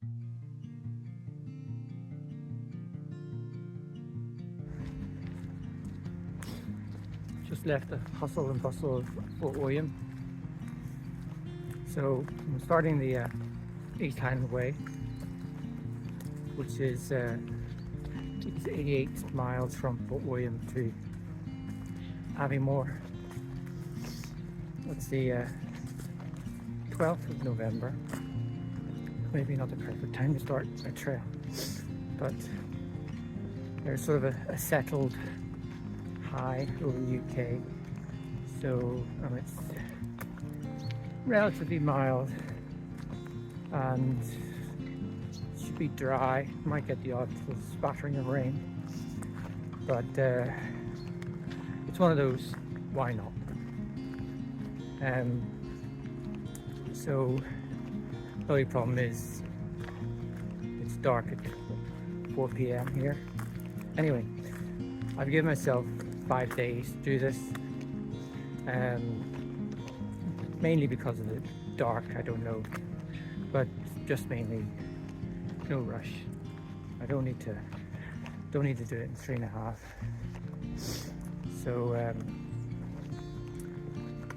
Just left the hustle and bustle of Fort William. So I'm starting the East Highland Way, which is 88 miles from Fort William to Aviemore. It's the 12th of November. Maybe not the perfect time to start a trail, but there's sort of a settled high over the UK, so it's relatively mild and should be dry. Might get the odd spattering of rain, but it's one of those, why not? So the only problem is it's dark at 4 p.m. here. Anyway, I've given myself 5 days to do this, mainly because of the dark, I don't know, but just mainly no rush. I don't need to do it in 3.5.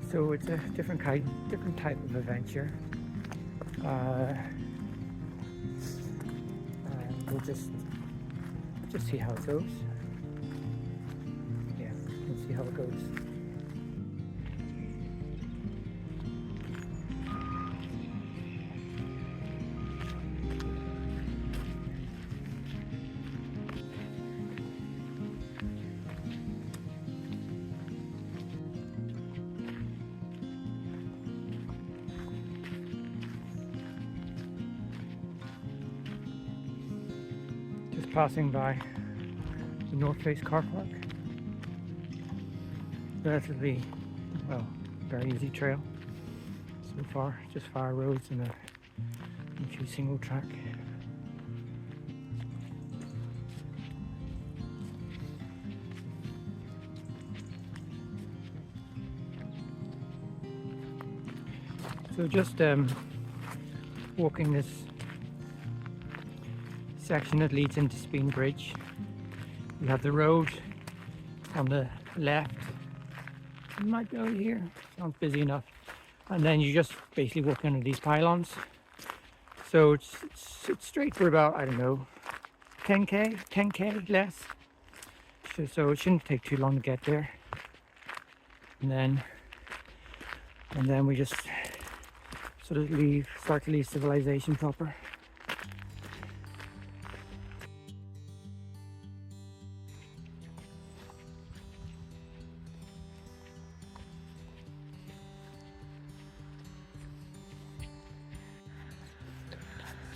So it's a different type of adventure. We'll just see how it goes. Yeah, we'll see how it goes. Passing by the North Face car park. Relatively, well, very easy trail so far. Just fire roads and a few single track. So just walking this section that leads into Speen Bridge. You have the road on the left. You might go here, sounds busy enough. And then you just basically walk under these pylons. So it's straight for about, I don't know, 10k less. So it shouldn't take too long to get there. And then we just sort of start to leave civilization proper.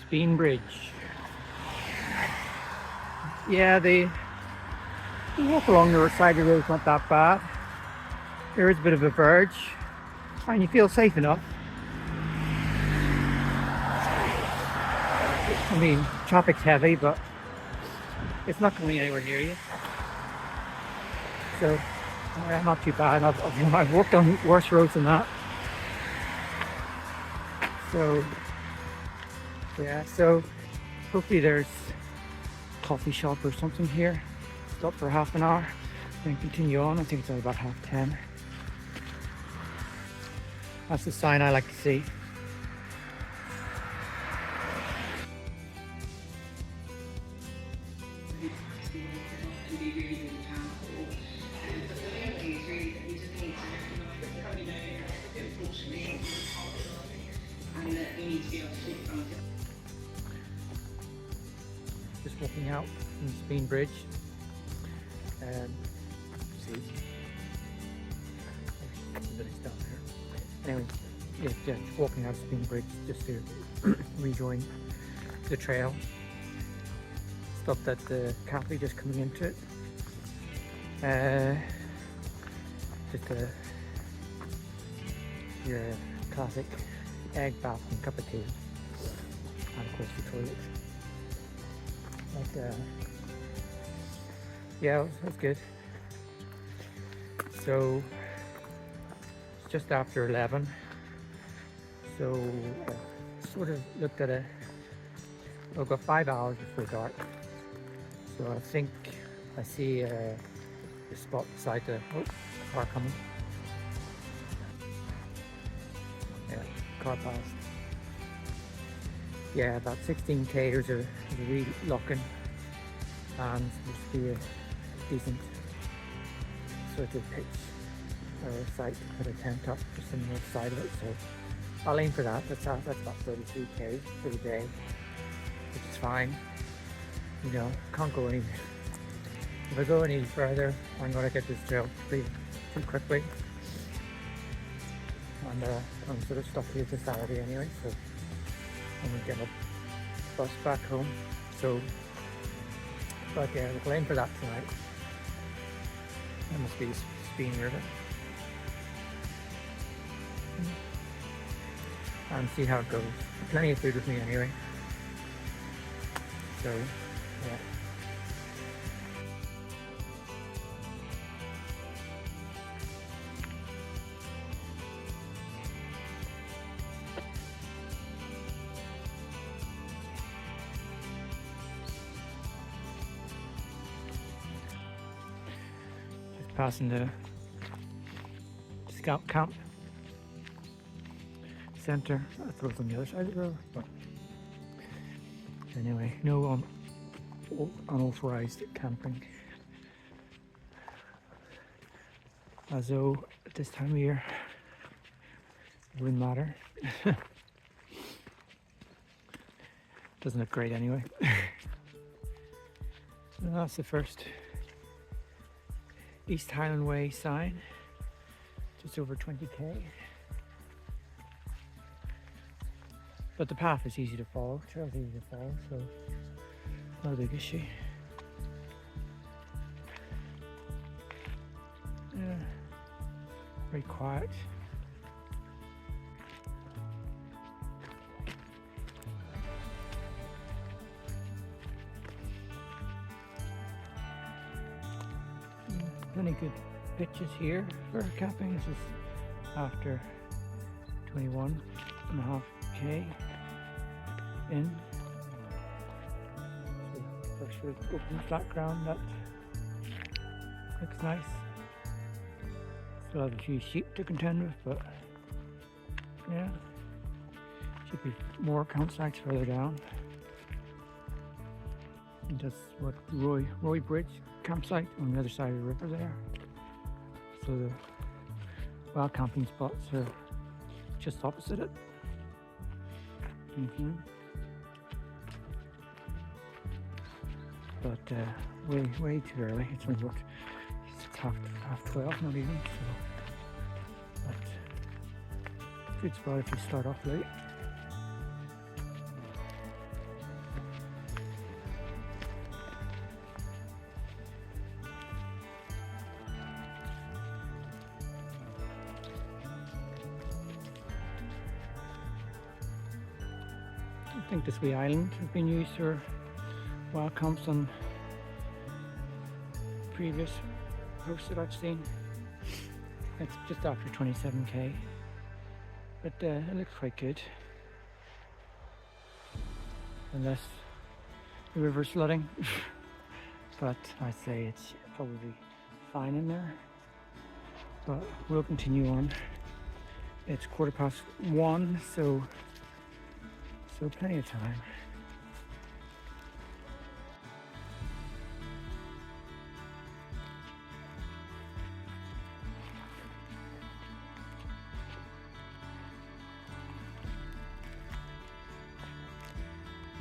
Speen Bridge. Yeah, the walk along the side of the road is not that bad. There is a bit of a verge, and you feel safe enough. I mean, traffic's heavy, but it's not going anywhere near you. So, not too bad. I've walked on worse roads than that. So, yeah, so hopefully there's a coffee shop or something here. Stop for half an hour, then continue on. I think it's about 10:30. That's the sign I like to see. Just walking out from Speen Bridge, and see, there's a bit of stuff there. Anyway, yeah, just walking out Speen Bridge just to rejoin the trail. Stopped at the cafe just coming into it. Just your classic egg bath and cup of tea, and of course the toilet. But yeah, that's good. So it's just after 11. So sort of looked at a I've got 5 hours before dark, so I think I see the spot beside the car coming. Yeah, car passed. Yeah, about 16k. There's a wee lock-in, and supposed to be a decent sort of pitch or a site to put a tent up just on the north side of it. So I'll aim for that. That's about 32k for the day, which is fine. You know, can't go any. If I go any further, I'm gonna get this trail pretty quickly. And I'm sort of stuck here to Saturday anyway, so I'm gonna get a bus back home. So, but yeah, we'll aim for that tonight. That must be Spean River. And see how it goes. Plenty of food with me anyway. So, yeah. Just passing the scout camp center. I thought it was on the other side of the road, but anyway, no unauthorized camping. As though at this time of year it wouldn't matter. Doesn't look great anyway. So that's the first East Highland Way sign, just over 20k. But the path is easy to follow, trail's easy to follow, so not a big issue. Yeah, very quiet. Plenty good pitches here for camping. This is after 21.5k in. So first sort of open flat ground that looks nice. Still have a few sheep to contend with, but yeah, should be more campsites further down. And that's what Roy Bridge campsite on the other side of the river there. So the wild camping spots are just opposite it. But way too early. It's only what, it's half 12, not even. So, but good spot if you start off late. I think this wee island has been used for wild camps on previous posts that I've seen. It's just after 27k, but it looks quite good. Unless the river's flooding, but I'd say it's probably fine in there. But we'll continue on. It's 1:15, so plenty of time.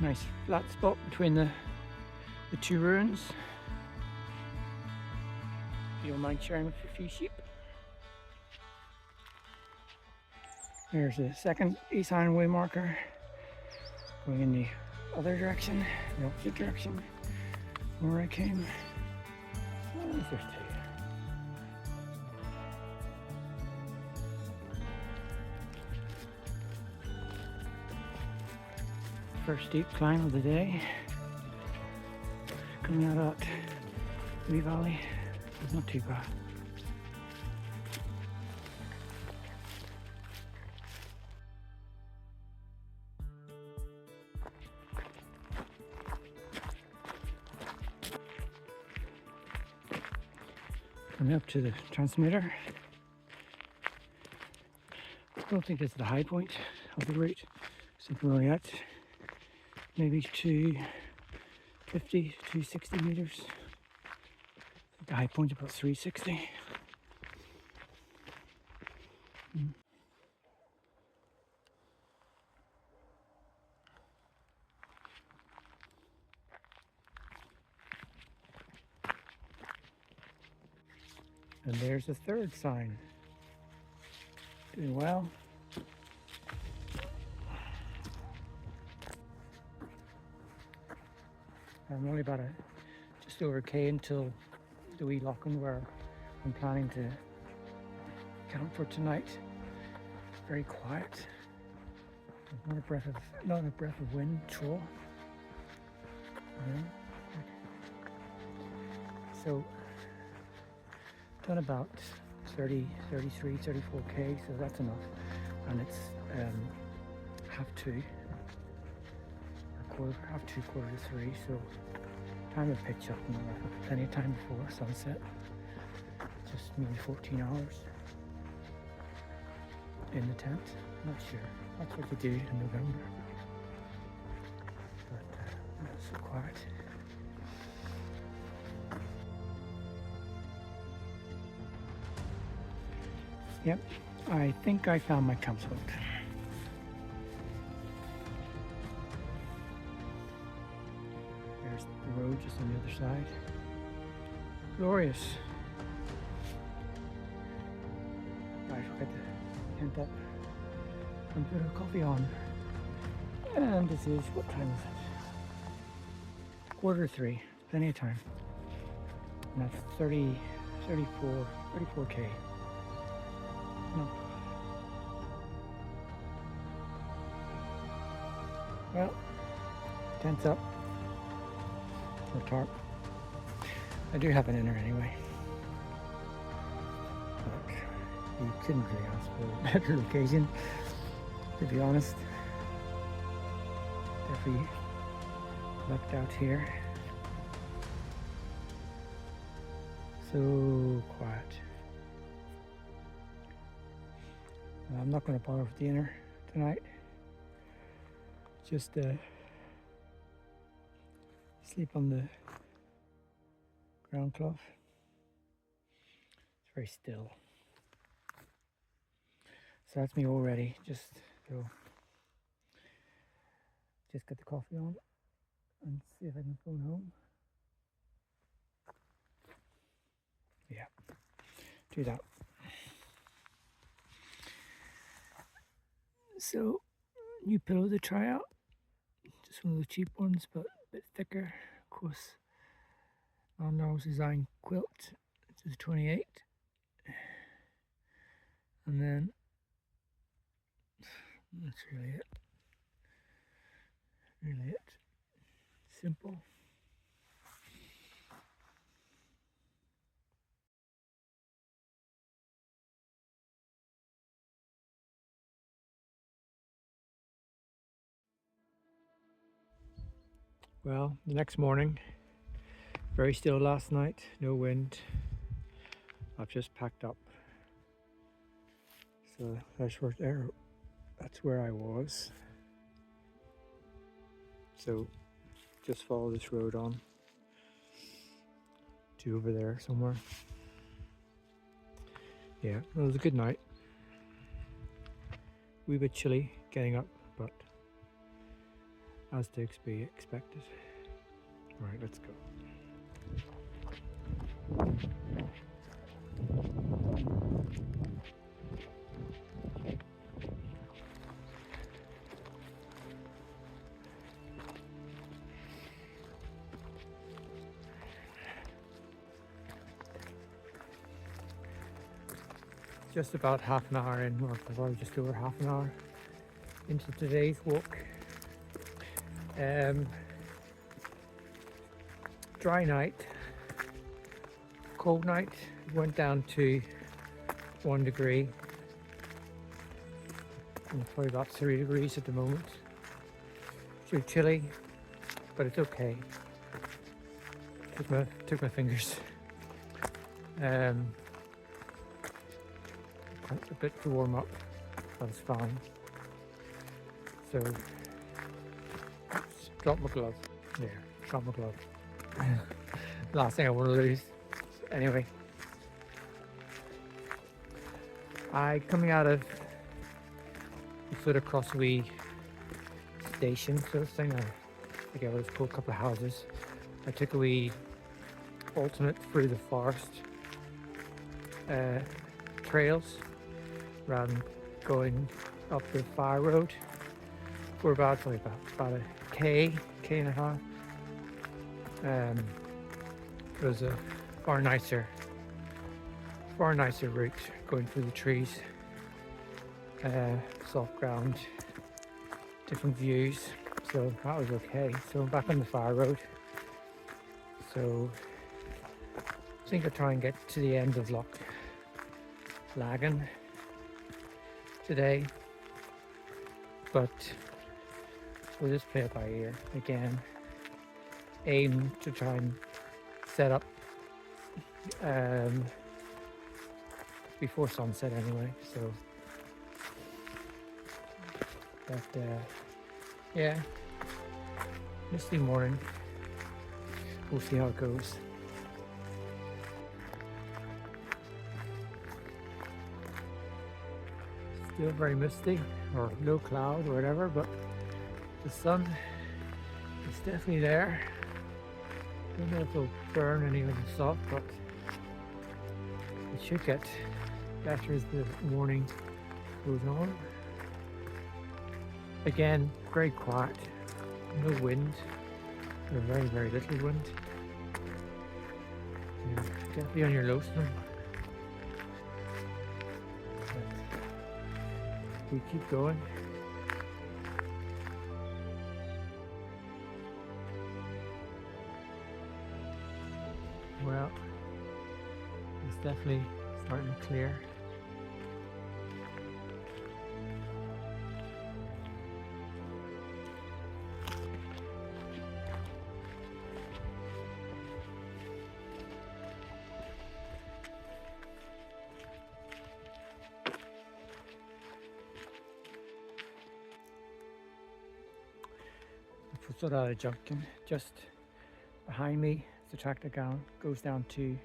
Nice flat spot between the two ruins. If you don't mind sharing with a few sheep. There's the second East Highland Way marker. Going in the other direction, the opposite direction, where I came. Oh, there's two. First steep climb of the day. Coming out of that wee valley. It's not too bad. Coming up to the transmitter. I don't think this is the high point of the route. Something like that. Maybe 250, 260 meters. The high point about 360. And there's a third sign. Doing well. I'm only about just over a K until the wee lock-in where I'm planning to camp for tonight. Very quiet. Not a breath of wind at all. So done about 30, 33, 34K, so that's enough. And it's half two, half two, quarter to three, so time to pitch up and plenty of time before sunset. Just maybe 14 hours in the tent. Not sure. That's what you do in November. But it's so quiet. Yep, I think I found my campsite. There's the road just on the other side. Glorious. Right, we'll get the tent up and put our coffee on. And this is, what time is it? Quarter to three, plenty of time. And that's 34K. No. Well, tent's up. No tarp. I do have an inner anyway. But you couldn't really ask for a better location, to be honest. Definitely lucked out here. So quiet. I'm not going to bother with dinner tonight. Just sleep on the ground cloth. It's very still. So that's me all ready. Just get the coffee on and see if I can phone home. Yeah, do that. So, new pillow to try out. Just one of the cheap ones, but a bit thicker. Of course, Arnold's design quilt, which is 28. And then, that's really it. Really it. Simple. Well, the next morning, very still last night, no wind. I've just packed up. So that's where I was. So just follow this road on to over there somewhere. Yeah, it was a good night. A wee bit chilly getting up, but as to be expected. Alright, let's go. Just about half an hour in, or probably just over half an hour into today's walk. Dry night, cold night, went down to 1 degree. And probably about 3 degrees at the moment. Too chilly, but it's okay. Took my fingers. Um, a bit to warm up, but it's fine. So, oops, drop my glove. There, drop my glove. Last thing I want to lose. Anyway, coming out of the Foot Across Wee station sort of thing, I forget what it's called, a couple of houses. I took a wee alternate through the forest trails rather than going up the fire road for about a k and a half. It was a far nicer route going through the trees, soft ground, different views, so that was okay. So I'm back on the fire road. So I think I'll try and get to the end of Loch Lagan today, but we'll just play it by ear again. Aim to try and set up before sunset anyway, so but yeah, misty morning, we'll see how it goes. Still very misty, or low cloud or whatever, but the sun is definitely there. Don't know if it'll burn any of the stuff, but it should get better as the morning goes on. Again, very quiet, no wind, or very, very little wind. You're definitely on your lonesome. But we keep going. Well, it's definitely starting to clear. Sort of a junction just behind me. The track that goes down to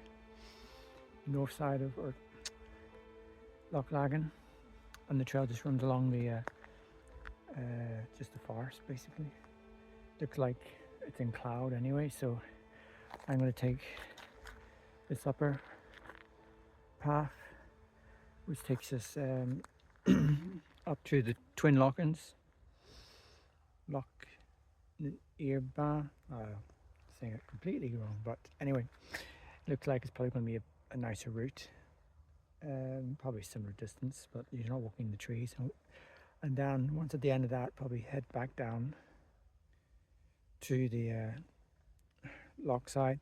the north side of Loch Lagan, and the trail just runs along the just the forest basically. Looks like it's in cloud anyway, so I'm going to take this upper path, which takes us up to the Twin Lochans, Loch Earba. Saying it completely wrong, but anyway, looks like it's probably going to be a nicer route, probably similar distance, but you're not walking in the trees. And then once at the end of that, probably head back down to the loch side,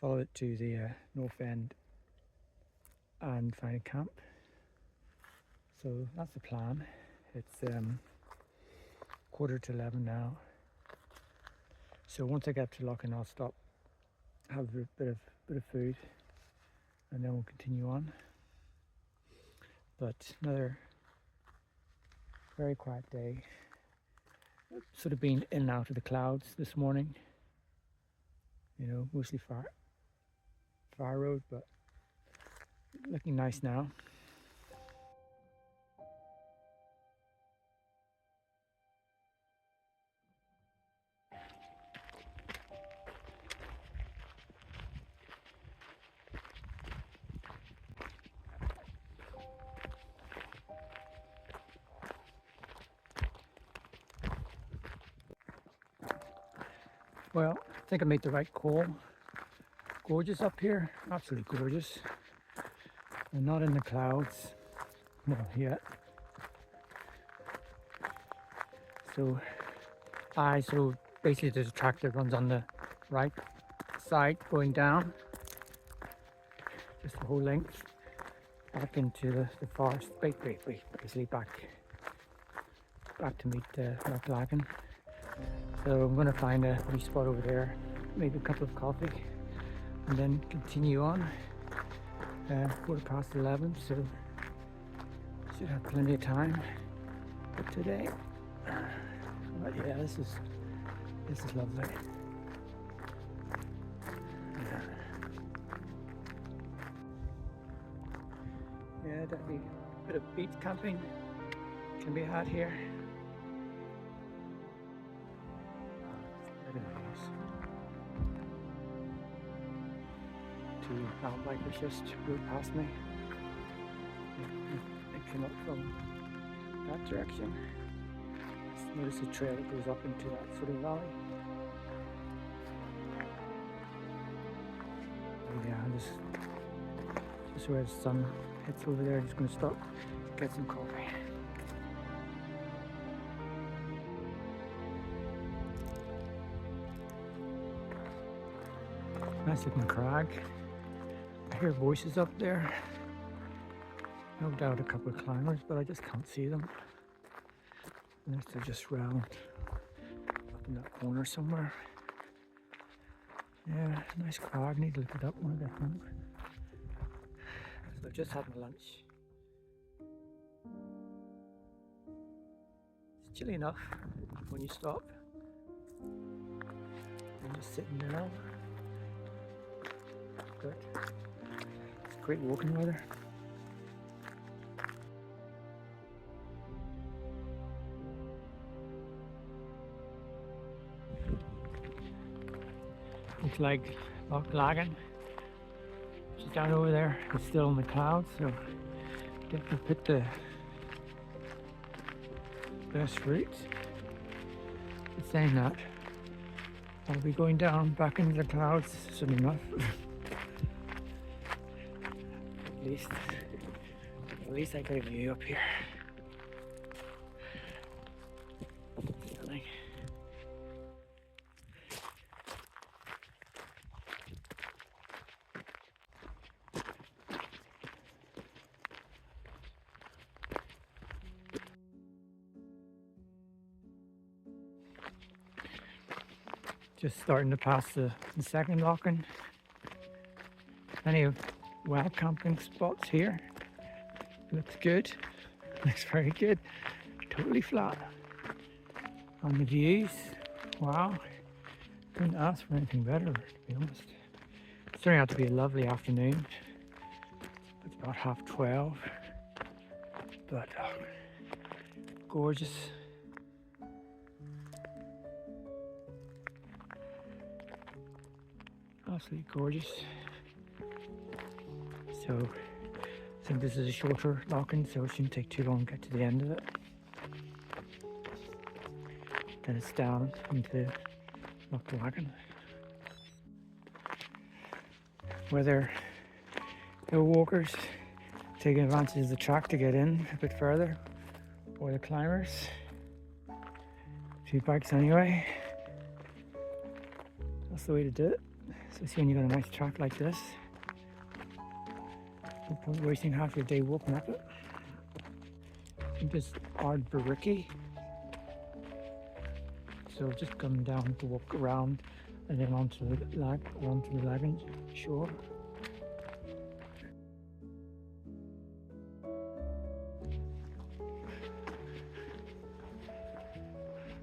follow it to the north end, and find a camp. So that's the plan. It's 11:15 now. So once I get to Loch, I'll stop, have a bit of food, and then we'll continue on. But another very quiet day. Sort of been in and out of the clouds this morning. You know, mostly fire road, but looking nice now. Well, I think I made the right call. Gorgeous up here, absolutely gorgeous. And not in the clouds, not yet. So basically there's a track that runs on the right side going down, just the whole length, back into the forest, basically back to meet Loch Lagan. So I'm going to find a wee spot over there, maybe a cup of coffee, and then continue on. 11:15, so should have plenty of time for today. But yeah, this is lovely. Yeah, definitely a bit of beach camping can be had here. Very nice. Two mountain bikers just rode past me. They came up from that direction. Notice the trail that goes up into that sort of valley. Yeah, I'm just where the sun hits over there. Just going to stop, get some coffee. Nice looking crag. I hear voices up there. No doubt a couple of climbers, but I just can't see them. Unless they're just round up in that corner somewhere. Yeah, nice crag. Need to look it up when I get home. So I've just had my lunch. It's chilly enough when you stop. I'm just sitting there. But it's great walking weather. Looks like Loch Lagan, which is down over there. It's still in the clouds, so definitely pick the best route. But saying that, I'll be going down back into the clouds soon enough. At least I got a view up here. Stunning. Just starting to pass the second lock-in. Plenty of well camping spots here. Looks good. Looks very good. Totally flat. And the views, wow. Couldn't ask for anything better, to be honest. It's turning out to be a lovely afternoon. It's about 12:30. But gorgeous. Absolutely gorgeous. So I think this is a shorter lock-in, so it shouldn't take too long to get to the end of it. Then it's down into Loch Lagan. Whether the walkers taking advantage of the track to get in a bit further, or the climbers, 2 bikes anyway. That's the way to do it. Especially when you've got a nice track like this. No point wasting half your day walking up it. I think this Ardberricky. So just come down to walk around and then onto the Lagan shore.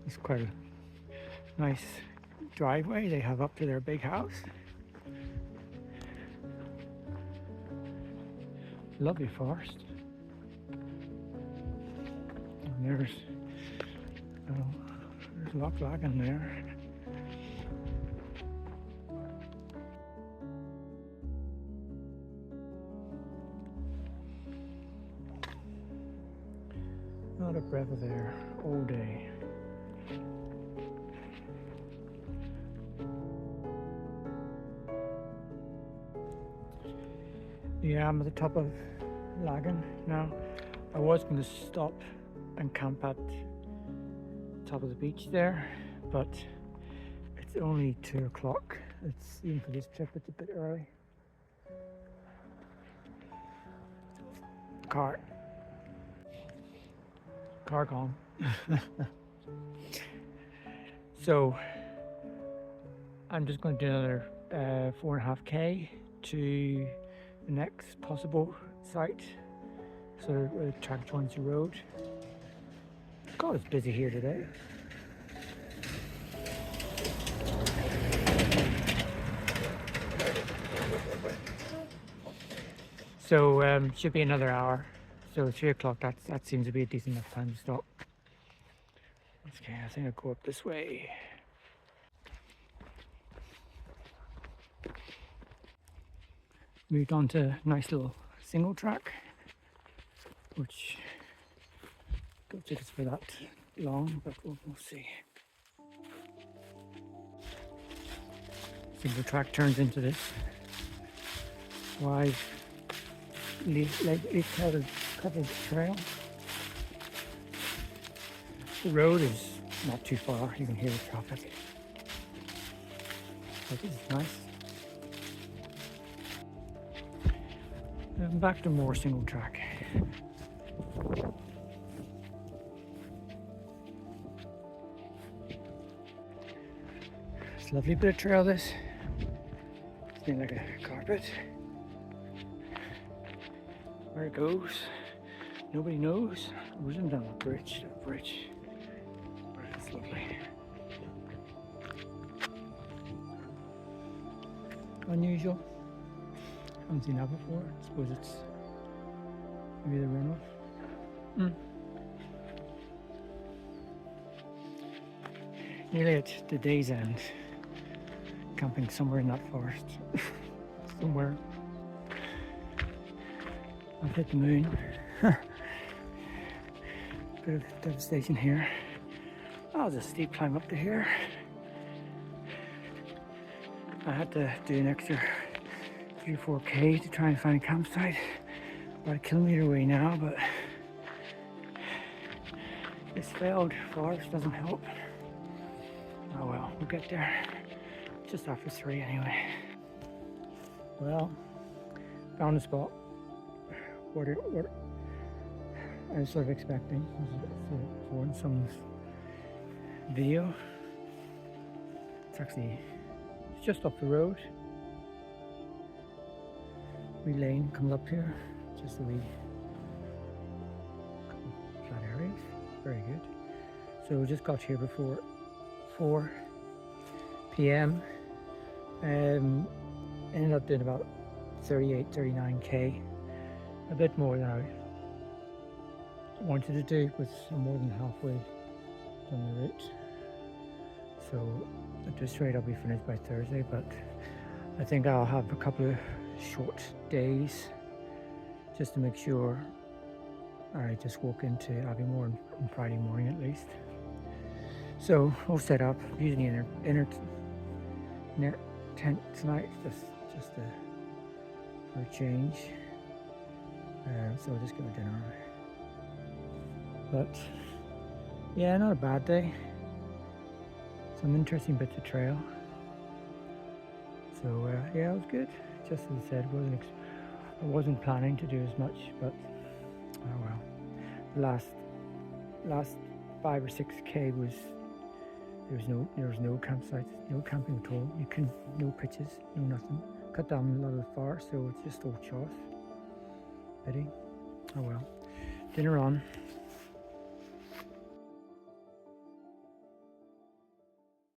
It's quite a nice driveway they have up to their big house. Lovely forest. And there's Loch Lagan there. Not a breath of air all day. Yeah, I'm at the top of Lagan now. I was going to stop and camp at the top of the beach there, but it's only 2 o'clock. It's even for this trip, it's a bit early. Car gone. So I'm just going to do another 4.5k to the next possible site. So the track joins the road. God, it's busy here today. So should be another hour. So 3 o'clock, that seems to be a decent enough time to stop. Okay, I think I'll go up this way. Moved on to a nice little single track, which don't think it's for that long, but we'll see. Single track turns into this wide leaf covered trail. The road is not too far, you can hear the traffic. But this is nice. And back to more single track. It's a lovely bit of trail this. It's been like a carpet. Where it goes, nobody knows. We're zooming down the bridge, but it's lovely. Unusual. Haven't seen that before. I suppose it's maybe the runoff. Nearly at the day's end. Camping somewhere in that forest. Somewhere. I've hit the moon. Bit of devastation here. Oh, there's a steep climb up to here. I had to do an extra 3 or 4k to try and find a campsite. About a kilometre away now, but this failed forest doesn't help. Oh well, we'll get there. Just after 3 anyway. Well, found a spot. What I was sort of expecting for some video. It's just up the road. Wee lane comes up here, just a wee couple flat areas. Very good. So we just got here before 4 p.m. Ended up doing about 39k. A bit more than I wanted to do, but more than halfway done the route. So at this rate I'll be finished by Thursday, but I think I'll have a couple of short days just to make sure I just walk into Aviemore on Friday morning at least. So all set up, using the inner net tent tonight, just for a change. So I'll just get my dinner. But yeah, not a bad day. Some interesting bits of trail. So yeah, it was good. Just as I said, I wasn't planning to do as much, but oh well. The last 5 or 6k was there was no campsites, no camping at all. No pitches, no nothing. Cut down a lot of the forest, so it's just all chaff. Pity. Oh well. Dinner on.